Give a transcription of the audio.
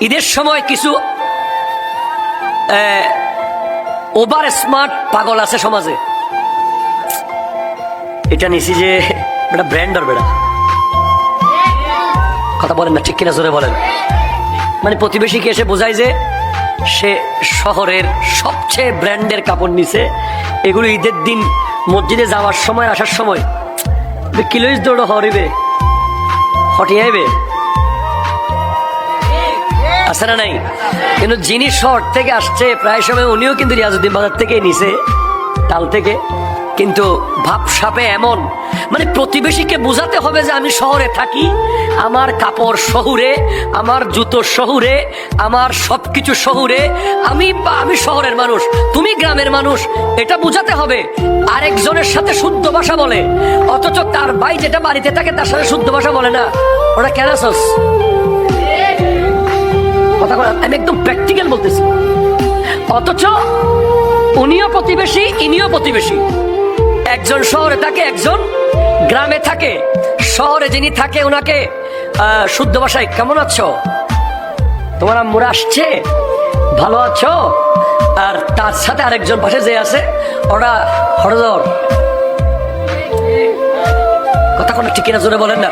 ঈদের সময় কিছু ওভার স্মার্ট পাগল আছে সমাজে। এটা নিছি যে এটা ব্র্যান্ডার বেড়া, কথা বলেন না ঠিক কিনা জোরে বলেন। মানে প্রতিবেশীকে এসে বোঝায় যে সে শহরের সবচেয়ে ব্র্যান্ডের কাপড় নিছে। এগুলো ঈদের দিন মসজিদে যাওয়ার সময় আসার সময় কিলোইস দৌড় হরিবে হটিয়ে আইবে, আছে না নাই? কিন্তু যিনি শহর থেকে আসছে প্রায় সময় উনিও কিন্তু রিয়াজউদ্দিন বাজার থেকে নিছে, তাল থেকে। কিন্তু ভাবসাপে এমন, মানে প্রতিবেশীকে বোঝাতে হবে যে আমি শহরে থাকি, আমার কাপড় শহুরে, আমার জুতো শহুরে, আমার সবকিছু শহুরে, আমি শহরের মানুষ, তুমি গ্রামের মানুষ, এটা বোঝাতে হবে। আরেকজনের সাথে শুদ্ধ ভাষা বলে, অথচ তার ভাই যেটা বাড়িতে থাকে তার সাথে শুদ্ধ ভাষা বলে না। ওটা কেন আছস? কথা বলা, আমি একদম প্র্যাকটিক্যাল বলতেছি। অথচ উনিও প্রতিবেশী, ইনিও প্রতিবেশী। একজন শহরে থাকে, একজন গ্রামে থাকে। শহরে যিনি থাকে ওনাকে শুদ্ধ ভাষায় কেমন আছো, তোমার আম্মুরা আসছে, ভালো আছো? আর তার সাথে আরেকজন পাশে যে আছে ওরা হরদর। কথা কোনো ঠিক কিনা জোরে বলেন না।